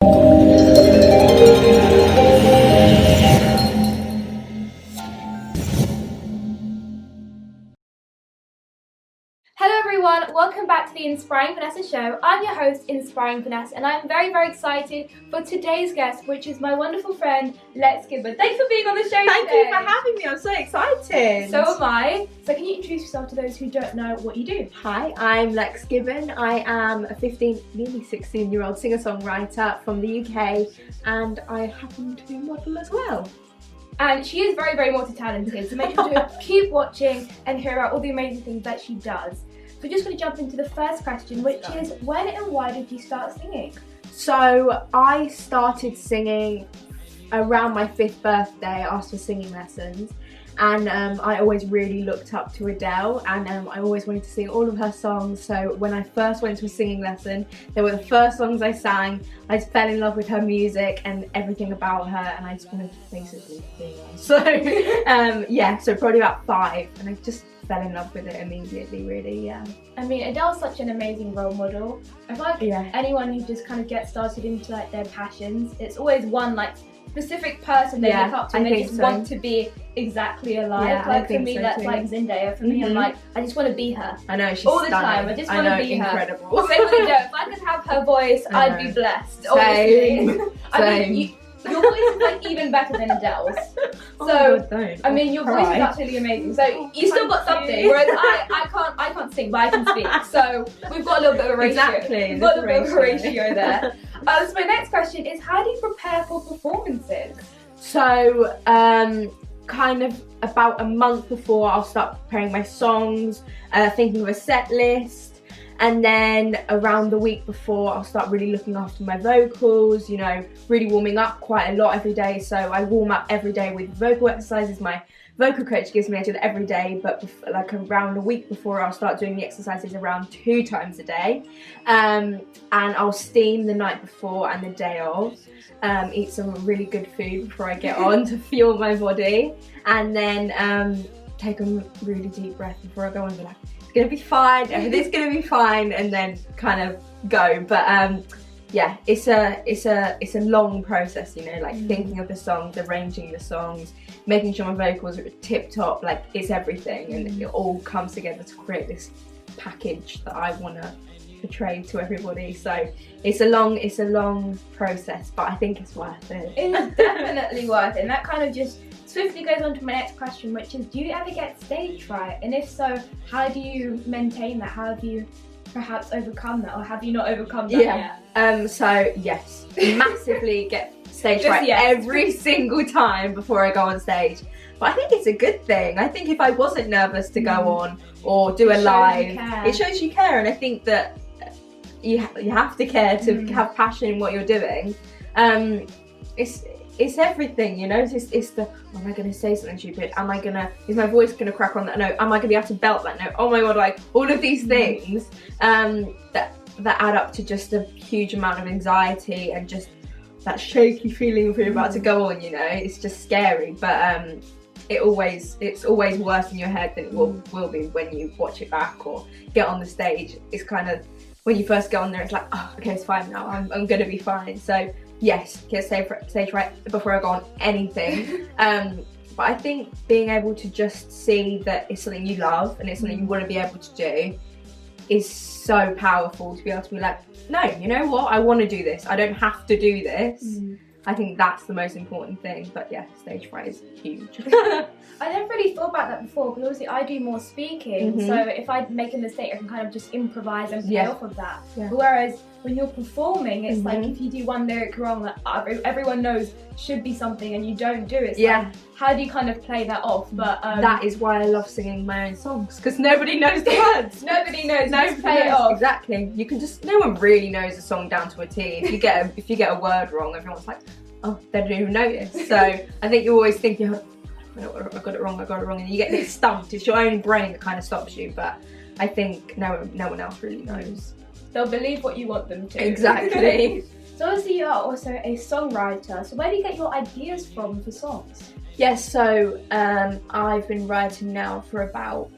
Hello everyone, welcome back to the Inspiring Vanessa Show. I'm your host, Inspiring Vanessa, and I'm very, very excited for today's guest, which is my wonderful friend, Lex Gibbon. Thanks for being on the show today. Thank you for having me, I'm so excited. So am I. So can you introduce yourself to those who don't know what you do? Hi, I'm Lex Gibbon. I am a 15, nearly 16-year-old singer-songwriter from the UK, and I happen to model as well. And she is very, very multi-talented, so make sure to keep watching and hear about all the amazing things that she does. So we're just going to jump into the first question, which is, when and why did you start singing? So I started singing around my 5th birthday. I asked for singing lessons, and I always really looked up to Adele, and I always wanted to sing all of her songs. So when I first went to a singing lesson, they were the first songs I sang. I just fell in love with her music and everything about her, and I just wanted to basically sing her. So yeah, so probably about 5, and I just fell in love with it immediately, really. Yeah. I mean, Adele's such an amazing role model. I feel like anyone who just kind of gets started into like their passions, it's always one like specific person they look up to, and they just want to be exactly alike. Yeah, like for me, that's like Zendaya. For me, I'm like, I just want to be her. I know, she's all the stunning. time. I just want to be incredible. her. Same with Adele. If I could have her voice, I'd be blessed. Same. Obviously. I mean, your voice is like even better than Adele's. So I mean, your voice is absolutely amazing. So you still got something, whereas I can't sing, but I can speak. So we've got a little bit of a ratio. Exactly. We've got a little bit of a ratio there. So my next question is, how do you prepare for performances? So kind of about a month before, I'll start preparing my songs, thinking of a set list. And then around the week before, I'll start really looking after my vocals, you know, really warming up quite a lot every day. So I warm up every day with vocal exercises. My vocal coach gives me, I do that every day, but like around a week before, I'll start doing the exercises around 2 times a day. And I'll steam the night before and the day of. Eat some really good food before I get on to fuel my body. And then take a really deep breath before I go on and be like, gonna be fine, everything's gonna be fine, and then kind of go. But yeah, it's a long process, you know, like thinking of the songs, arranging the songs, making sure my vocals are tip top, like it's everything, and it all comes together to create this package that I want to portray to everybody. So it's a long process, but I think it's worth it. It's definitely worth it, and that kind of just swiftly goes on to my next question, which is, do you ever get stage fright? And if so, how do you maintain that? How have you perhaps overcome that, or have you not overcome that yet? So yes, massively get stage fright every single time before I go on stage. But I think it's a good thing. I think if I wasn't nervous to go on or do a live, it shows you care, and I think that you have to care to have passion in what you're doing. It's everything, you know. It's the, am I going to say something stupid? Is my voice going to crack on that note? Am I going to be able to belt that note? Oh my god, like all of these things that add up to just a huge amount of anxiety and just that shaky feeling of you're about to go on, you know. It's just scary, but it's always worse in your head than it will be when you watch it back or get on the stage. It's kind of, when you first go on there, it's like, oh, okay, it's fine now, I'm going to be fine. So yes, get stage fright before I go on anything. But I think being able to just see that it's something you love and it's something you want to be able to do is so powerful, to be able to be like, no, you know what, I want to do this, I don't have to do this. I think that's the most important thing. But yeah, stage fright is huge. I never really thought about that before, because obviously I do more speaking, so if I make a mistake, I can kind of just improvise and play off of that. Whereas when you're performing, it's like if you do one lyric wrong, that everyone knows should be something, and you don't do it. So like, how do you kind of play that off? But that is why I love singing my own songs, because nobody knows the words. Nobody knows. Nobody play it off. Exactly. You can just, no one really knows a song down to a T. If you get a word wrong, everyone's like, oh, they don't even notice. So I think you always think, I got it wrong, and you get stumped. It's your own brain that kind of stops you, but I think no one else really knows. They'll believe what you want them to. Exactly. So obviously you are also a songwriter, so where do you get your ideas from for songs? Yes, so I've been writing now for about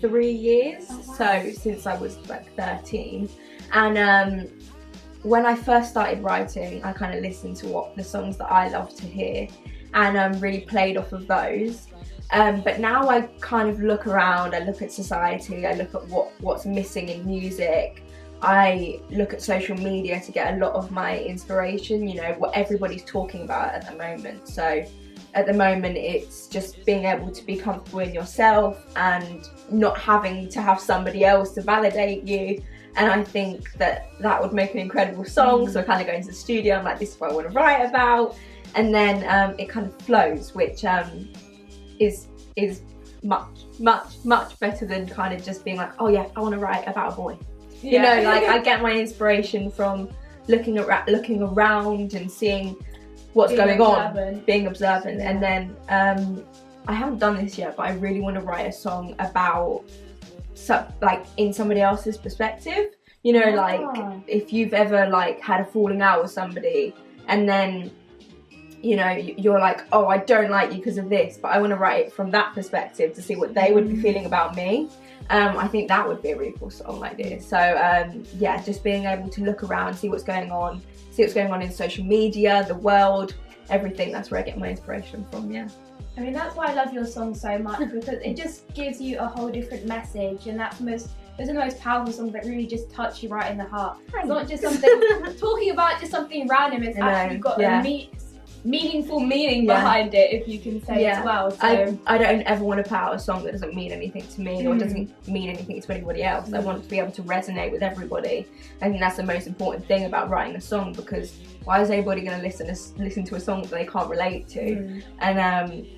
3 years, so since I was like 13, and when I first started writing, I kind of listened to what the songs that I love to hear, and really played off of those. But now I kind of look around, I look at society, I look at what's missing in music. I look at social media to get a lot of my inspiration, you know, what everybody's talking about at the moment. So at the moment, it's just being able to be comfortable in yourself and not having to have somebody else to validate you. And I think that would make an incredible song. So I kind of go into the studio, I'm like, this is what I want to write about. And then it kind of flows, which is much better than kind of just being like, oh yeah, I want to write about a boy. You know, like I get my inspiration from looking around and seeing what's going on, being observant. And then I haven't done this yet, but I really want to write a song about like in somebody else's perspective. You know, like if you've ever like had a falling out with somebody, and then you know you're like, oh, I don't like you because of this, but I want to write it from that perspective to see what they would be feeling about me. I think that would be a really cool song like this. So yeah, just being able to look around, see what's going on in social media, the world, everything. That's where I get my inspiration from. Yeah. I mean, that's why I love your song so much, because it just gives you a whole different message, and those are the most powerful songs that really just touch you right in the heart. It's not just something talking about just something random. It's actually got a meaningful meaning behind it, if you can say as well. So I don't ever want to put out a song that doesn't mean anything to me or doesn't mean anything to anybody else. I want it to be able to resonate with everybody. I think that's the most important thing about writing a song, because why is anybody going to listen to a song that they can't relate to? And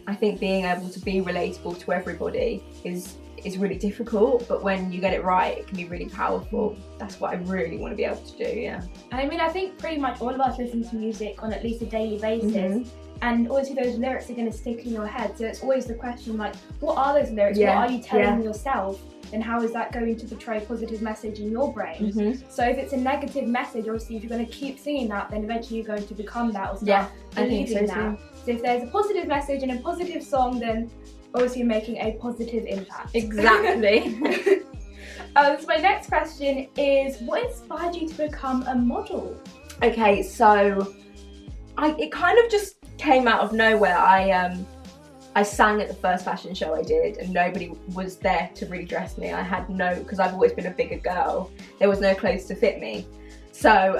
I think being able to be relatable to everybody is really difficult, but when you get it right, it can be really powerful. That's what I really want to be able to do. Yeah. I mean, I think pretty much all of us listen to music on at least a daily basis, and obviously those lyrics are going to stick in your head. So it's always the question, like, what are those lyrics? What are you telling yourself? And how is that going to portray a positive message in your brain? So if it's a negative message, obviously if you're going to keep singing that, then eventually you're going to become that or start believing that. So if there's a positive message and a positive song, then obviously you're making a positive impact. Exactly. So my next question is, what inspired you to become a model? Okay, so it kind of just came out of nowhere. I sang at the first fashion show I did, and nobody was there to really dress me. I had because I've always been a bigger girl, there was no clothes to fit me. So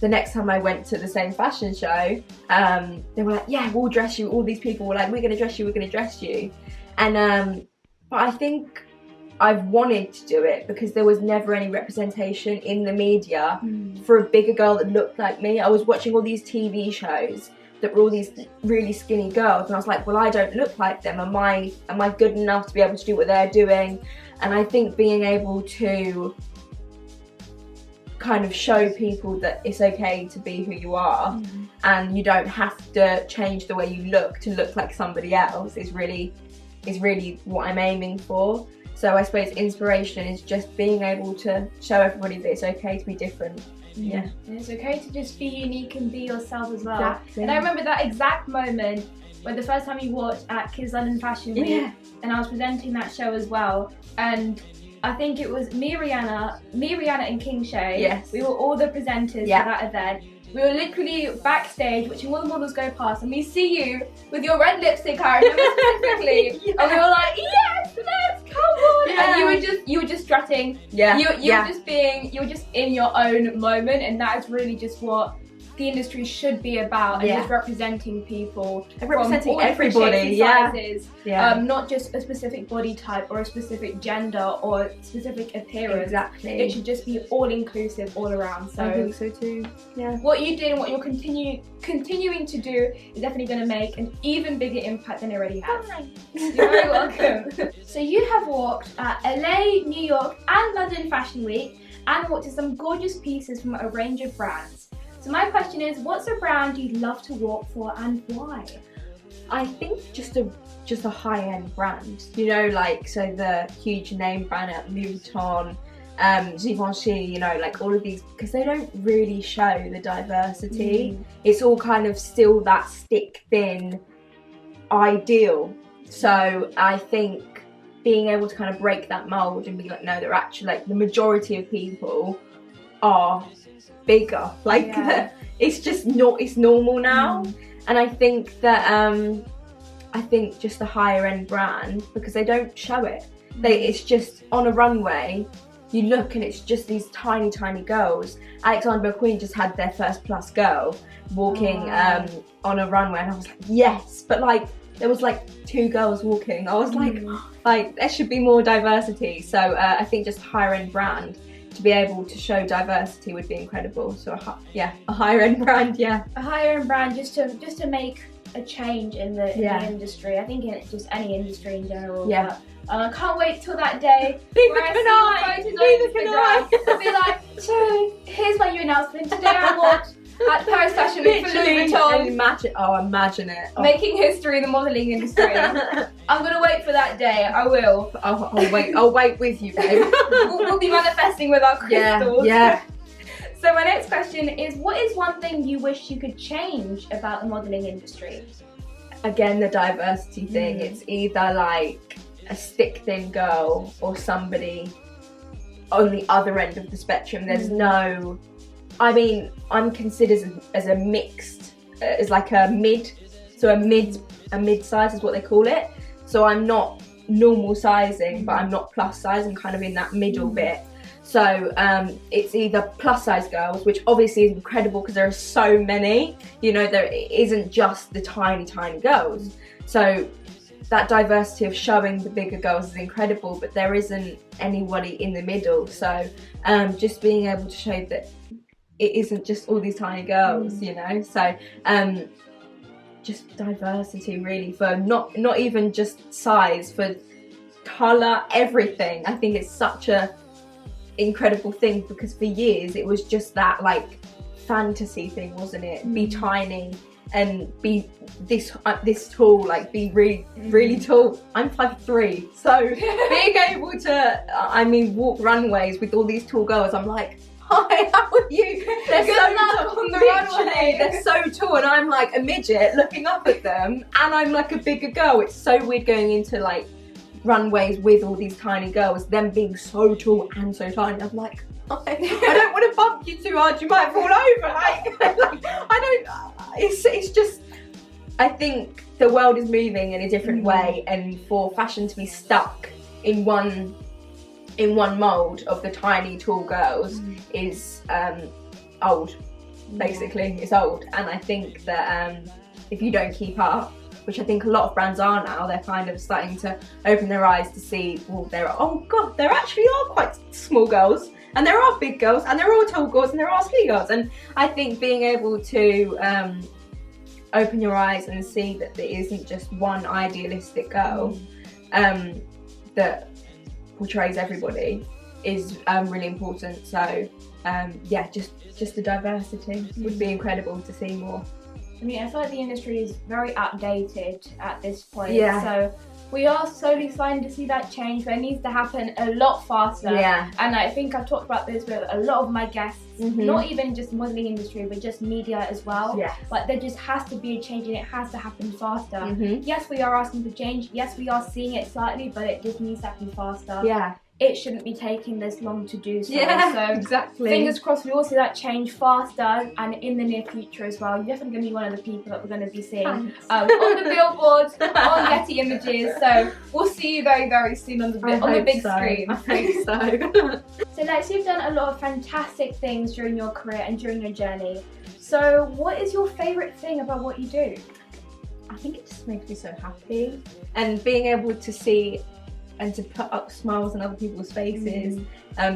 the next time I went to the same fashion show, they were like, yeah, we'll dress you. All these people were like, we're going to dress you, we're going to dress you. And but I think I've wanted to do it because there was never any representation in the media for a bigger girl that looked like me. I was watching all these TV shows that were all these really skinny girls, and I was like, well, I don't look like them. Am I good enough to be able to do what they're doing? And I think being able to kind of show people that it's okay to be who you are, and you don't have to change the way you look to look like somebody else is really what I'm aiming for. So I suppose inspiration is just being able to show everybody that it's okay to be different. Yeah. And it's okay to just be unique and be yourself as well. Exactly. And I remember that exact moment when the first time you watched at Kids London Fashion Week, and I was presenting that show as well, and I think it was me, Rihanna and King Shay. Yes. We were all the presenters for that event. We were literally backstage watching all the models go past, and we see you with your red lipstick, I remember specifically. And we were like, yes, let's come on. And you were just strutting. You were just in your own moment, and that is really just what the industry should be about, and just representing people and representing from everybody, sizes, not just a specific body type or a specific gender or specific appearance. Exactly. It should just be all inclusive all around. So I think so too. Yeah. What you did and what you're continuing to do is definitely going to make an even bigger impact than it already has. You're very welcome. So you have walked at LA, New York and London Fashion Week, and walked in some gorgeous pieces from a range of brands. So my question is, what's a brand you'd love to walk for and why? I think just a high-end brand, you know, like, so the huge name brand at Louis Vuitton, Givenchy, you know, like all of these, because they don't really show the diversity. It's all kind of still that stick-thin ideal. So I think being able to kind of break that mold and be like, no, they're actually, like, the majority of people are bigger. Like it's just not, it's normal now. And I think that just the higher end brand, because they don't show it, it's just on a runway, you look and it's just these tiny girls. Alexander McQueen just had their first plus girl walking on a runway, and I was like, yes, but like there was like 2 girls walking. I was like there should be more diversity. So I think just higher end brand to be able to show diversity would be incredible. So a higher end brand, a higher end brand just to make a change in the industry. I think in just any industry in general. But, I can't wait till that day. Neither can I. I'll be like, so here's my new announcement. Today I walked at Paris Fashion Week for Louis Vuitton. Imagine it. Making history in the modelling industry. I'm gonna wait for that day. I will. I'll wait with you, babe. we'll be manifesting with our crystals. Yeah. So my next question is, what is one thing you wish you could change about the modelling industry? Again, the diversity thing. It's either like a stick thin girl or somebody on the other end of the spectrum. There's no, I mean, I'm considered as a mixed, as like a mid, so a mid size is what they call it. So I'm not normal sizing, but I'm not plus size. I'm kind of in that middle bit. So it's either plus size girls, which obviously is incredible because there are so many, you know, there isn't just the tiny girls. So that diversity of showing the bigger girls is incredible, but there isn't anybody in the middle. So just being able to show that it isn't just all these tiny girls, you know. So just diversity really, for not even just size, for colour, everything. I think it's such a incredible thing, because for years it was just that like fantasy thing, wasn't it? Be tiny and be this tall, like be really tall. I'm 5'3", so being able to walk runways with all these tall girls, I'm like, hi, how are you? They're so tall on the runway. They're so tall, and I'm like a midget looking up at them, and I'm like a bigger girl. It's so weird going into like runways with all these tiny girls, them being so tall and so tiny. I'm like, I don't want to bump you too hard, you might fall over. Like it's just, I think the world is moving in a different way, and for fashion to be stuck in one mold of the tiny tall girls is old. Basically, it's old, and I think that if you don't keep up, which I think a lot of brands are now, they're kind of starting to open their eyes to see, well, there actually are quite small girls, and there are big girls, and there are tall girls, and there are skinny girls. And I think being able to open your eyes and see that there isn't just one idealistic girl that portrays everybody is really important. So just the diversity would be incredible to see more. I mean, I feel like the industry is very outdated at this point. So we are slowly starting to see that change, but it needs to happen a lot faster. And I think I've talked about this with a lot of my guests, not even just the modelling industry, but just media as well. Like there just has to be a change, and it has to happen faster. Yes, we are asking for change. Yes, we are seeing it slightly, but it just needs to happen faster. It shouldn't be taking this long to do so. So exactly. Fingers crossed we all see that change faster, and in the near future as well. You're definitely going to be one of the people that we're going to be seeing on the billboards, on Getty Images. So we'll see you very, very soon on the big screen. I hope so. So Lex, you've done a lot of fantastic things during your career and during your journey. So what is your favourite thing about what you do? I think it just makes me so happy, and being able to see and to put up smiles on other people's faces,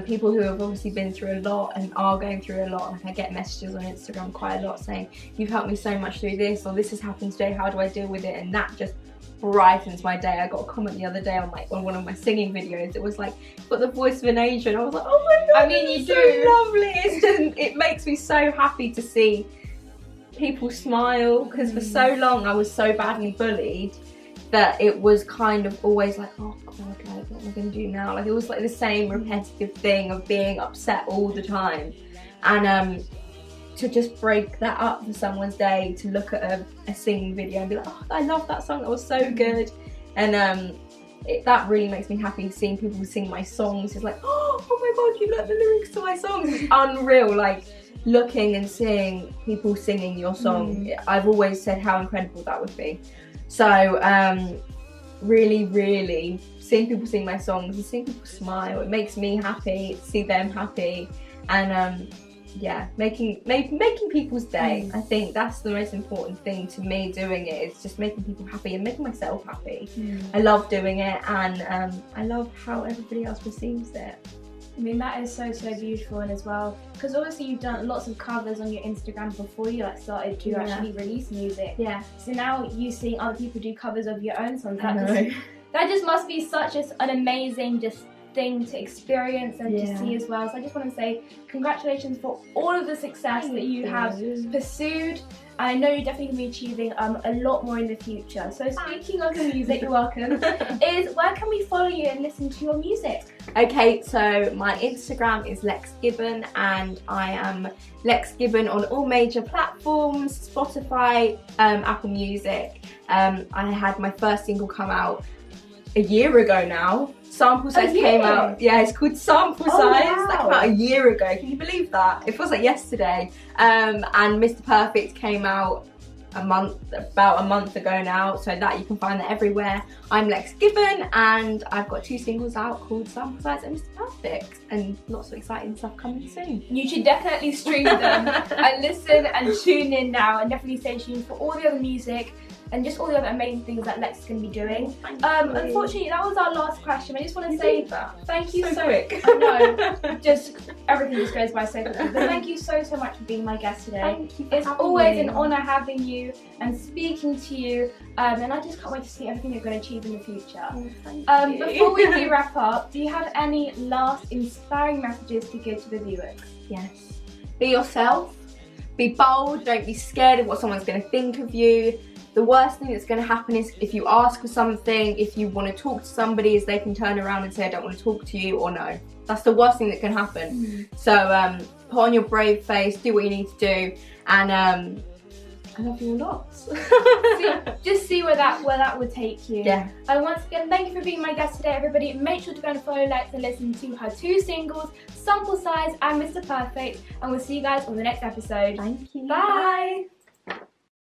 people who have obviously been through a lot and are going through a lot. Like I get messages on Instagram quite a lot saying, you've helped me so much through this, or this has happened today, how do I deal with it? And that just brightens my day. I got a comment the other day on one of my singing videos. It was like, got the voice of an angel, and I was like, oh my god, I mean, you do. So lovely. It's just, it makes me so happy to see people smile, because for so long I was so badly bullied that it was kind of always like, oh god, like what am I going to do now? Like it was like the same repetitive thing of being upset all the time. And to just break that up for someone's day, to look at a singing video and be like, oh, I love that song, that was so good. And that really makes me happy, seeing people sing my songs. It's like, oh my god, you learned the lyrics to my songs. It's unreal. Like looking and seeing people singing your song, I've always said how incredible that would be. So really, really seeing people sing my songs and seeing people smile, it makes me happy to see them happy, and yeah, making people's day. I think that's the most important thing to me doing it. It's just making people happy and making myself happy. I love doing it, and I love how everybody else receives it. I mean, that is so beautiful, and as well, because obviously you've done lots of covers on your Instagram before you like started to actually release music. Yeah. So now you seeing other people do covers of your own songs, that just must be such an amazing thing to experience and to see as well. So I just want to say congratulations for all of the success that you have pursued. I know you're definitely going to be achieving a lot more in the future. So speaking of the music, you're welcome, is where can we follow you and listen to your music? Okay, so my Instagram is Lex Gibbon, and I am Lex Gibbon on all major platforms, Spotify, Apple Music. I had my first single come out a year ago now. Sample Size came out. Yeah, it's called Sample Size. Wow. That came out a year ago. Can you believe that? It feels like yesterday. And Mr. Perfect came out about a month ago now, so that you can find that everywhere. I'm Lex Gibbon, and I've got 2 singles out called Sample Size and Mr. Perfect, and lots of exciting stuff coming soon. You should definitely stream them and listen and tune in now, and definitely stay tuned for all the other music and just all the other amazing things that Lex is going to be doing. Unfortunately, that was our last question. I just want to say thank you so quick. I know, just everything just goes by so quickly. But thank you so much for being my guest today. Thank you. It's always an honour having you and speaking to you, and I just can't wait to see everything you're going to achieve in the future. Thank you. Before we do wrap up, do you have any last inspiring messages to give to the viewers? Yes. Be yourself. Be bold. Don't be scared of what someone's going to think of you. The worst thing that's going to happen is if you ask for something, if you want to talk to somebody, is they can turn around and say, I don't want to talk to you, or no. That's the worst thing that can happen. So put on your brave face, do what you need to do, and I love you lots. Just see where that would take you. Yeah. And once again, thank you for being my guest today, everybody. Make sure to go and follow Lex and listen to her 2 singles, Sample Size and Mr. Perfect, and we'll see you guys on the next episode. Thank you. Bye.